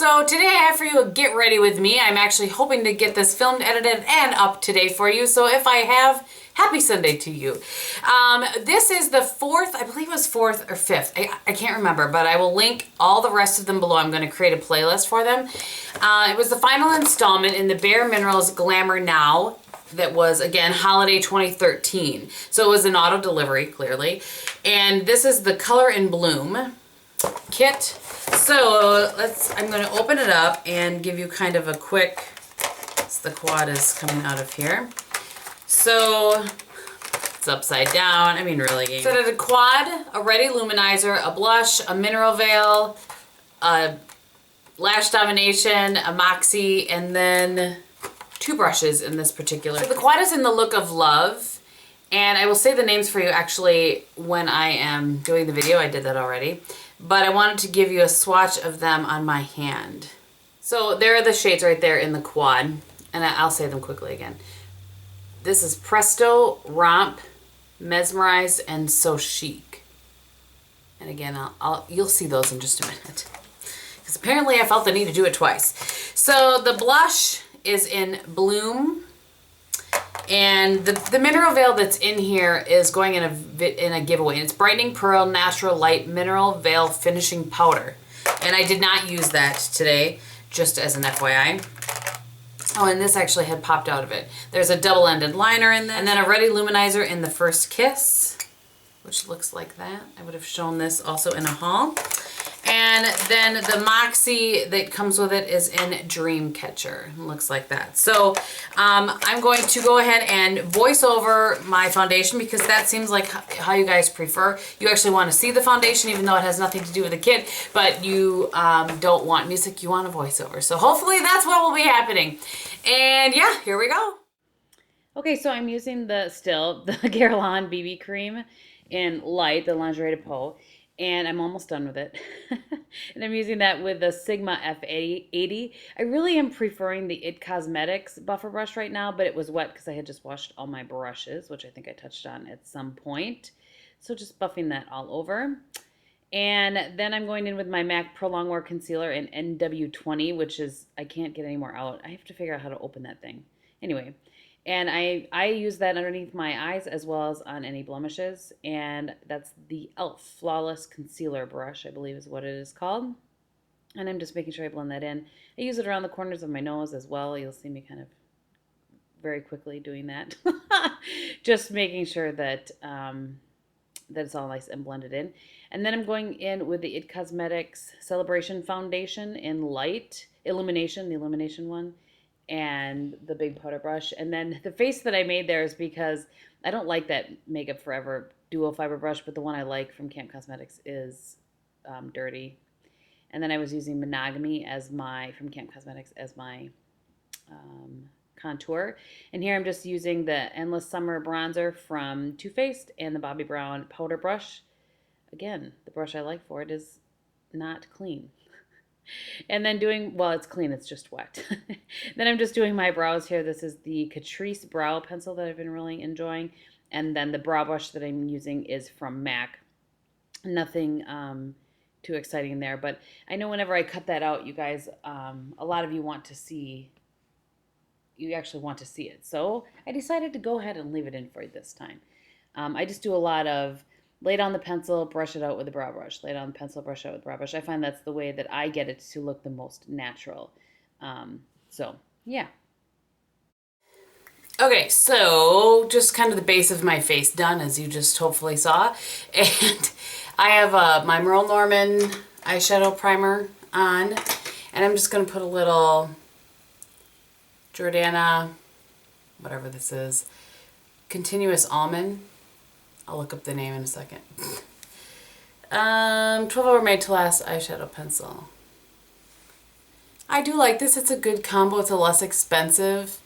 So today I have for you a get ready with me. I'm actually hoping to get this filmed, edited, and up today for you. So if I have, happy Sunday to you. This is the fourth, I believe it was fourth or fifth. I can't remember, but I will link all the rest of them below. I'm going to create a playlist for them. It was the final installment in the BareMinerals Glamour Now. That was, again, holiday 2013. So it was an auto delivery, clearly. And this is the Color in Bloom kit. So I'm going to open it up and give you kind of a quick, the quad is coming out of here. So it's upside down. I mean, really. So there's a quad, a ready luminizer, a blush, a mineral veil, a lash domination, a Moxie, and then 2 brushes in this particular. So the quad is in the look of love, and I will say the names for you actually when I am doing the video. I did that already, but I wanted to give you a swatch of them on my hand. So there are the shades right there in the quad, and I'll say them quickly again. This is Presto, Romp, Mesmerize, and So Chic. And again, you'll see those in just a minute, because apparently I felt the need to do it twice. So the blush is in Bloom, and the mineral veil that's in here is going in a giveaway, and it's Brightening Pearl Natural Light Mineral Veil Finishing Powder, and I did not use that today, just as an FYI. Oh, and this actually had popped out of it. There's a double-ended liner in there, and then a ready luminizer in the First Kiss, which looks like that. I would have shown this also in a haul. And then the Moxie that comes with it is in Dreamcatcher. It looks like that. So I'm going to go ahead and voice over my foundation, because that seems like how you guys prefer. You actually want to see the foundation, even though it has nothing to do with the kit, but you don't want music, you want a voiceover. So hopefully that's what will be happening. And yeah, here we go. Okay, so I'm using the Guerlain BB cream in Light, the Lingerie de Peau. And I'm almost done with it. And I'm using that with the Sigma F80. I really am preferring the IT Cosmetics buffer brush right now, but it was wet because I had just washed all my brushes, which I think I touched on at some point. So just buffing that all over. And then I'm going in with my MAC Pro Longwear Concealer in NW20, which is, I can't get any more out. I have to figure out how to open that thing. Anyway. And I use that underneath my eyes as well as on any blemishes. And that's the e.l.f. Flawless Concealer Brush, I believe is what it is called. And I'm just making sure I blend that in. I use it around the corners of my nose as well. You'll see me kind of very quickly doing that. Just making sure that, that it's all nice and blended in. And then I'm going in with the IT Cosmetics Celebration Foundation in Light, Illumination, the Illumination one, and the big powder brush. And then the face that I made there is because I don't like that Makeup Forever Duo Fiber Brush, but the one I like from Camp Cosmetics is dirty. And then I was using Monogamy from Camp Cosmetics as my contour. And here I'm just using the Endless Summer Bronzer from Too Faced and the Bobbi Brown powder brush. Again, the brush I like for it is not clean. And then it's clean, it's just wet. Then I'm just doing my brows here. This is the Catrice brow pencil that I've been really enjoying. And then the brow brush that I'm using is from MAC. Nothing too exciting there, but I know whenever I cut that out, you guys, a lot of you actually want to see it. So I decided to go ahead and leave it in for you this time. I just do a lot of lay down the pencil, brush it out with the brow brush. Lay down the pencil, brush it out with the brow brush. I find that's the way that I get it to look the most natural. So, yeah. Okay, so just kind of the base of my face done, as you just hopefully saw. And I have my Merle Norman eyeshadow primer on. And I'm just going to put a little Jordana, whatever this is, Continuous Almond. I'll look up the name in a second. 12 Hour Made to Last eyeshadow pencil. I do like this. It's a good combo. It's a less expensive,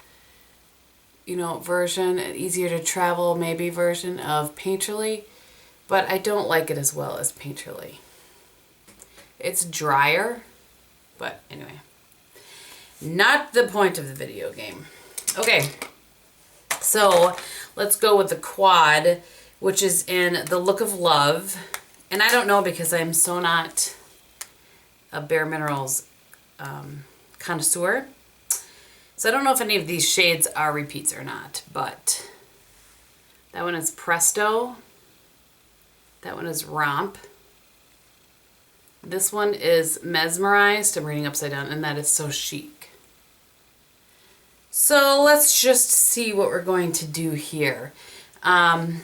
version, an easier to travel maybe version of Painterly, but I don't like it as well as Painterly. It's drier, but anyway, not the point of the video game. Okay, so let's go with the quad, which is in the Look of Love. And I don't know, because I'm so not a BareMinerals Connoisseur. So I don't know if any of these shades are repeats or not, but that one is Presto. That one is Romp. This one is Mesmerized. I'm reading upside down, and that is So Chic. So let's just see what we're going to do here. I'm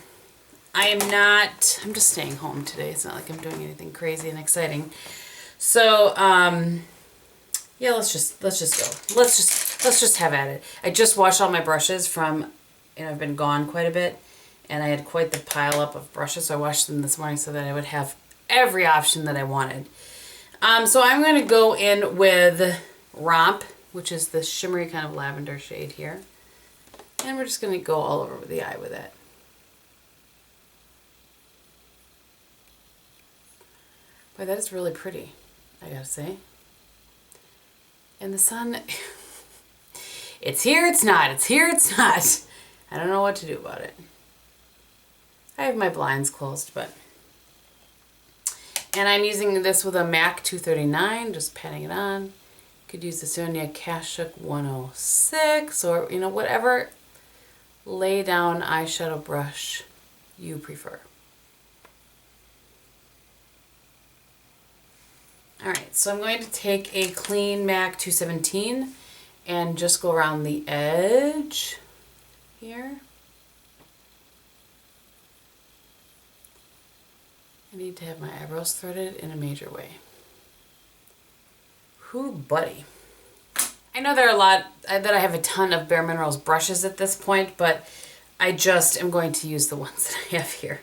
just staying home today. It's not like I'm doing anything crazy and exciting. So, yeah, let's just go. Let's just have at it. I just washed all my brushes from, and I've been gone quite a bit, and I had quite the pile up of brushes, so I washed them this morning so that I would have every option that I wanted. So I'm going to go in with Romp, which is the shimmery kind of lavender shade here. And we're just going to go all over the eye with it. Boy, that is really pretty, I gotta say. And the sun, it's here, it's not. It's here, it's not. I don't know what to do about it. I have my blinds closed, but... And I'm using this with a MAC 239, just patting it on. Could use the Sonia Kashuk 106, or, you know, whatever lay down eyeshadow brush you prefer. Alright, so I'm going to take a clean MAC 217 and just go around the edge here. I need to have my eyebrows threaded in a major way. Whoo, buddy. I know there are a lot, that I have a ton of BareMinerals brushes at this point, but I just am going to use the ones that I have here.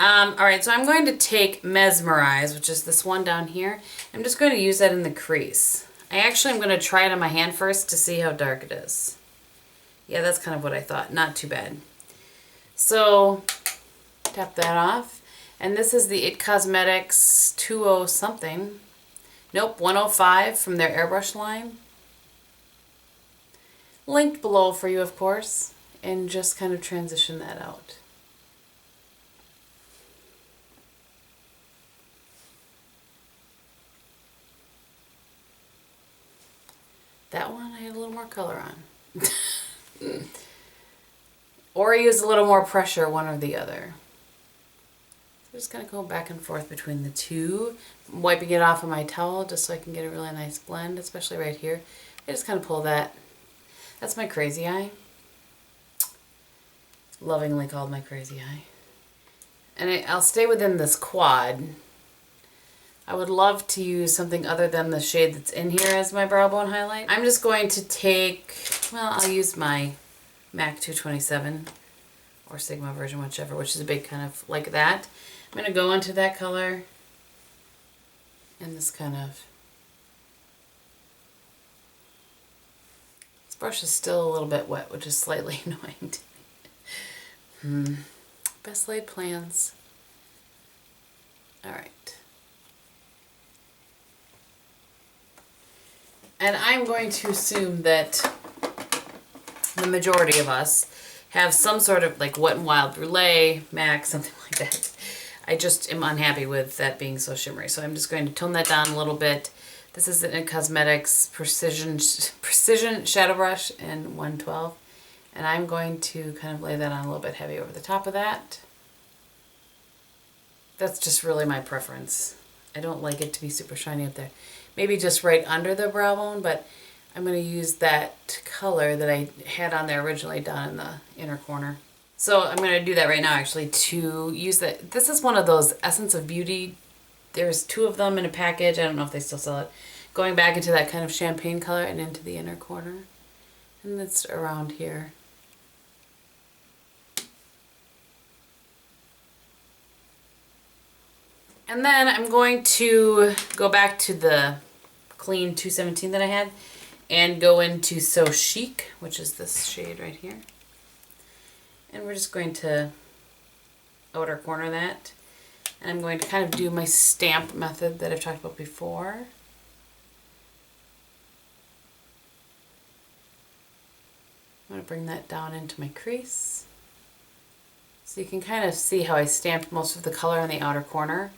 Alright, so I'm going to take Mesmerize, which is this one down here. I'm just going to use that in the crease. I actually am going to try it on my hand first to see how dark it is. Yeah, that's kind of what I thought. Not too bad. So, tap that off. And this is the It Cosmetics 20 something. Nope, 105 from their airbrush line. Linked below for you, of course. And just kind of transition that out. That one I had a little more color on. Or I used a little more pressure, one or the other. So I'm just going to go back and forth between the two. I'm wiping it off of my towel just so I can get a really nice blend, especially right here. I just kind of pull that. That's my crazy eye. Lovingly called my crazy eye. And I'll stay within this quad. I would love to use something other than the shade that's in here as my brow bone highlight. I'm just going to take, well, I'll use my MAC 227 or Sigma version, whichever, which is a big kind of like that. I'm going to go into that color and this kind of, this brush is still a little bit wet, which is slightly annoying to me. Best laid plans. Alright. And I'm going to assume that the majority of us have some sort of like Wet n Wild Brulee, MAC, something like that. I just am unhappy with that being so shimmery. So I'm just going to tone that down a little bit. This is an It Cosmetics Precision Shadow Brush in 112. And I'm going to kind of lay that on a little bit heavy over the top of that. That's just really my preference. I don't like it to be super shiny up there. Maybe just right under the brow bone, but I'm going to use that color that I had on there originally down in the inner corner. So I'm going to do that right now actually to use that. This is one of those Essence of Beauty. There's 2 of them in a package. I don't know if they still sell it. Going back into that kind of champagne color and into the inner corner. And it's around here. And then I'm going to go back to the clean 217 that I had and go into So Chic, which is this shade right here. And we're just going to outer corner that. And I'm going to kind of do my stamp method that I've talked about before. I'm going to bring that down into my crease. So you can kind of see how I stamped most of the color on the outer corner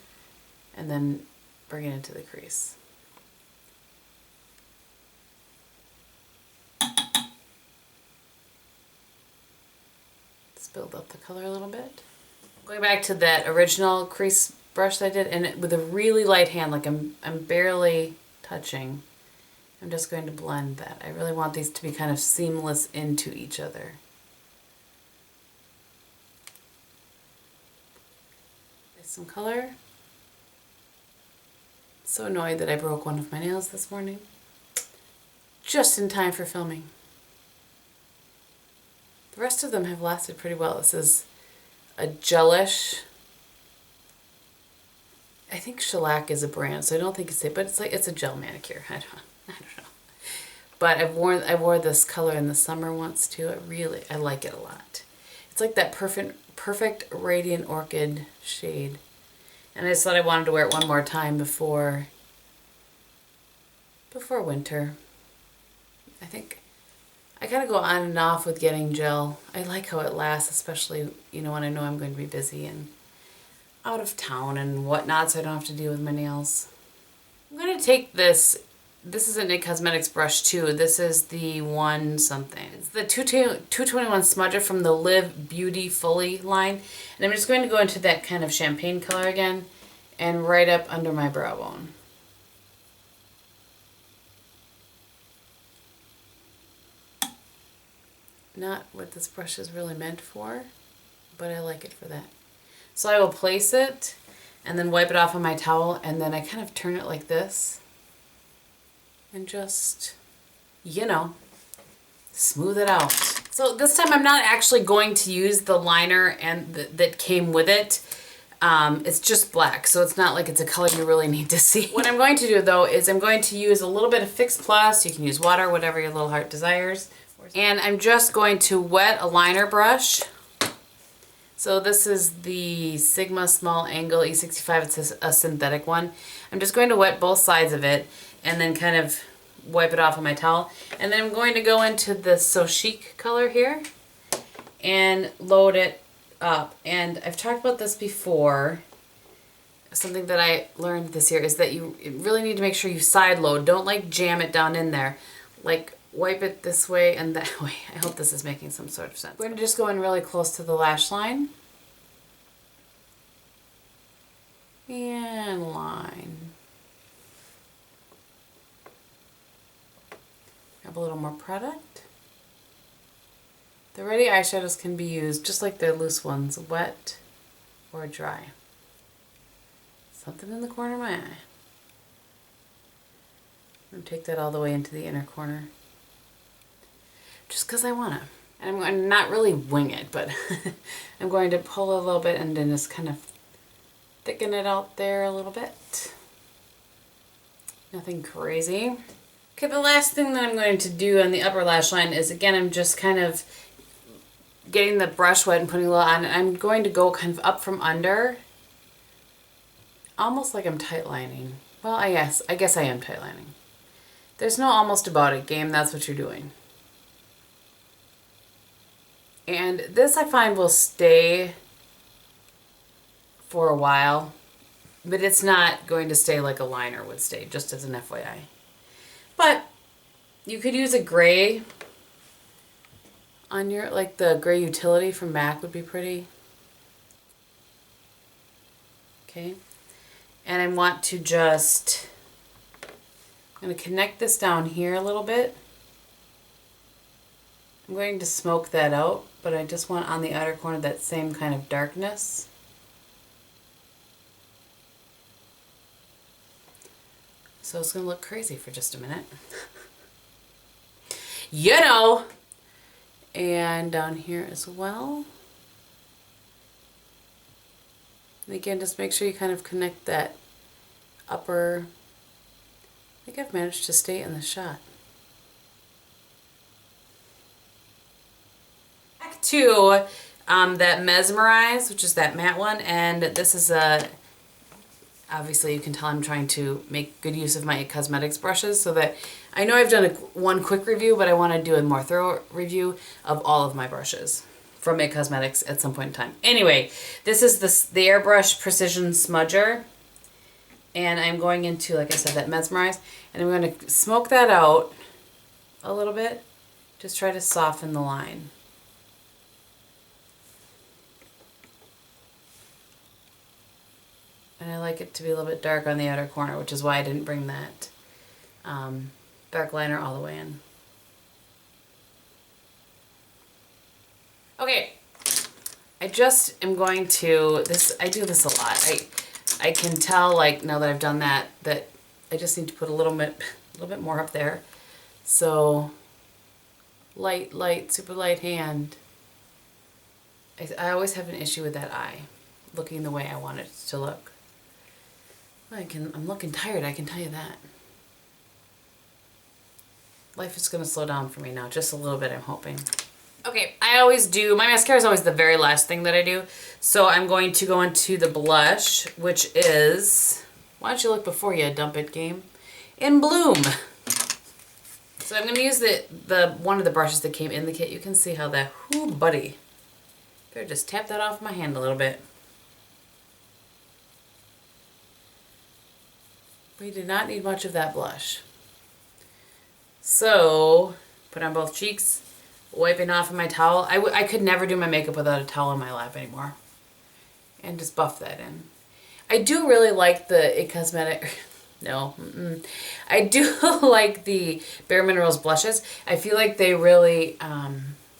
and then bring it into the crease. Just build up the color a little bit. Going back to that original crease brush that I did, and with a really light hand, like I'm barely touching, I'm just going to blend that. I really want these to be kind of seamless into each other. Some color. So annoyed that I broke one of my nails this morning. Just in time for filming. The rest of them have lasted pretty well. This is a Gelish. I think Shellac is a brand, so I don't think it's it, but it's a gel manicure. I don't know. But I wore this color in the summer once too. I like it a lot. It's like that perfect Radiant Orchid shade. And I just thought I wanted to wear it one more time before winter. I think I kind of go on and off with getting gel. I like how it lasts, especially, you know, when I know I'm going to be busy and out of town and whatnot, so I don't have to deal with my nails. I'm going to take this. This is a NYX Cosmetics brush too. This is the one something. It's the 221 smudger from the Live Beauty Fully line. And I'm just going to go into that kind of champagne color again and right up under my brow bone. Not what this brush is really meant for, but I like it for that. So I will place it and then wipe it off on my towel, and then I kind of turn it like this. And just, you know, smooth it out. So this time I'm not actually going to use the liner and that came with it. It's just black, so it's not like it's a color you really need to see. What I'm going to do though is I'm going to use a little bit of Fix Plus. You can use water, whatever your little heart desires. And I'm just going to wet a liner brush. So this is the Sigma Small Angle E65. It's a synthetic one. I'm just going to wet both sides of it and then kind of wipe it off on my towel. And then I'm going to go into the So Chic color here and load it up. And I've talked about this before. Something that I learned this year is that you really need to make sure you side load. Don't like jam it down in there. Like wipe it this way and that way. I hope this is making some sort of sense. We're going to just go in really close to the lash line. And line. Grab a little more product. The ready eyeshadows can be used just like their loose ones, wet or dry. Something in the corner of my eye. I'm going to take that all the way into the inner corner. Just because I want to. And I'm going to not really wing it, but I'm going to pull a little bit and then just kind of thicken it out there a little bit. Nothing crazy. Okay, the last thing that I'm going to do on the upper lash line is, again, I'm just kind of getting the brush wet and putting a little on. I'm going to go kind of up from under, almost like I'm tight lining. Well, I guess I am tight lining. There's no almost about it, game. That's what you're doing. And this I find will stay for a while, but it's not going to stay like a liner would stay, just as an FYI. But you could use a gray on your, like the gray utility from MAC would be pretty. Okay. And I want to just, I'm going to connect this down here a little bit. I'm going to smoke that out, but I just want on the outer corner that same kind of darkness. So it's going to look crazy for just a minute. You know! And down here as well. And again, just make sure you kind of connect that upper. I think I've managed to stay in the shot. Back to that Mesmerize, which is that matte one, and this is a, obviously you can tell I'm trying to make good use of my cosmetics brushes, so that I know I've done one quick review, but I want to do a more thorough review of all of my brushes from It Cosmetics at some point in time. Anyway, this is the Airbrush Precision Smudger, and I'm going into, like I said, that Mesmerize, and I'm going to smoke that out a little bit. Just try to soften the line. like it to be a little bit dark on the outer corner, which is why I didn't bring that dark liner all the way in. Okay, I just am going to, I do this a lot. I can tell, like, now that I've done that I just need to put a little bit more up there. So, light, super light hand. I always have an issue with that eye looking the way I want it to look. I'm looking tired, I can tell you that. Life is going to slow down for me now, just a little bit, I'm hoping. Okay, I always do, my mascara is always the very last thing that I do. So I'm going to go into the blush, which is, why don't you look before you dump it, game? In Bloom. So I'm going to use the one of the brushes that came in the kit. You can see how that, whoo buddy. Better just tap that off my hand a little bit. We did not need much of that blush. So, put on both cheeks, wiping off of my towel. I could never do my makeup without a towel in my lap anymore. And just buff that in. I do really like the I do like the BareMinerals blushes. I feel like they really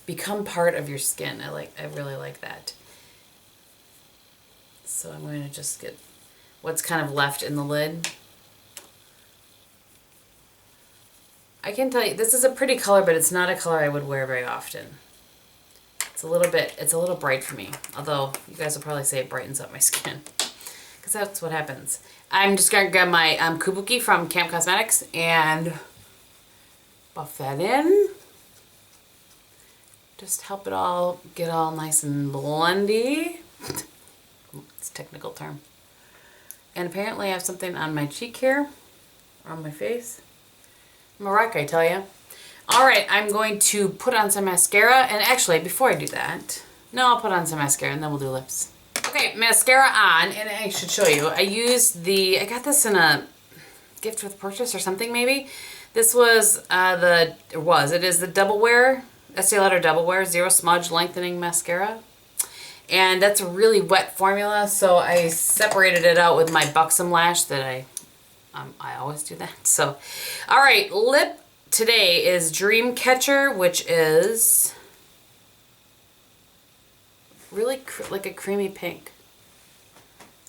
become part of your skin. I really like that. So I'm going to just get what's kind of left in the lid. I can tell you, this is a pretty color, but it's not a color I would wear very often. It's a little bright for me. Although, you guys will probably say it brightens up my skin. Because that's what happens. I'm just going to grab my Kabuki from Camp Cosmetics and buff that in. Just help it all get all nice and blendy. It's a technical term. And apparently I have something on my cheek here, or on my face. I'm a wreck, I tell you. Alright, I'm going to put on some mascara. And actually, before I do that, no, I'll put on some mascara and then we'll do lips. Okay, mascara on, and I should show you. I got this in a gift with purchase or something maybe. This was it is the Double Wear, Estee Lauder Double Wear Zero Smudge Lengthening Mascara. And that's a really wet formula, so I separated it out with my Buxom Lash that I always do that. So, all right, lip today is Dreamcatcher, which is really like a creamy pink.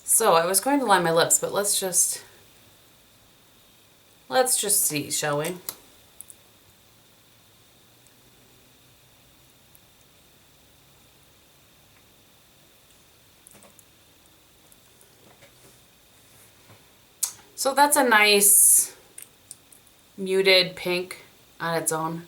So I was going to line my lips, but let's just see, shall we? So that's a nice muted pink on its own.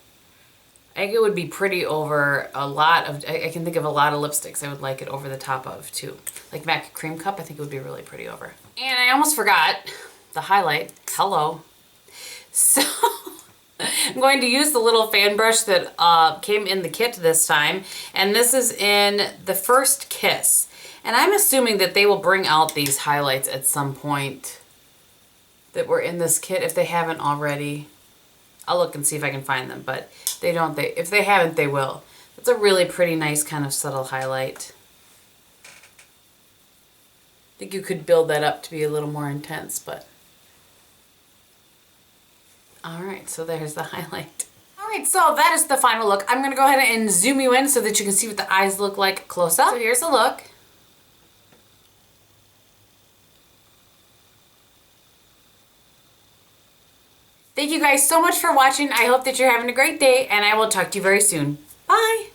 I think it would be pretty over a lot of, I can think of a lot of lipsticks I would like it over the top of too. Like MAC Cream Cup, I think it would be really pretty over. And I almost forgot the highlight, hello. So I'm going to use the little fan brush that came in the kit this time. And this is in the First Kiss. And I'm assuming that they will bring out these highlights at some point that were in this kit if they haven't already. I'll look and see if I can find them, but if they haven't, they will. It's a really pretty nice kind of subtle highlight. I think you could build that up to be a little more intense, but all right, so there's the highlight. All right, so that is the final look. I'm gonna go ahead and zoom you in so that you can see what the eyes look like close up. So here's the look. Thank you guys so much for watching. I hope that you're having a great day, and I will talk to you very soon. Bye!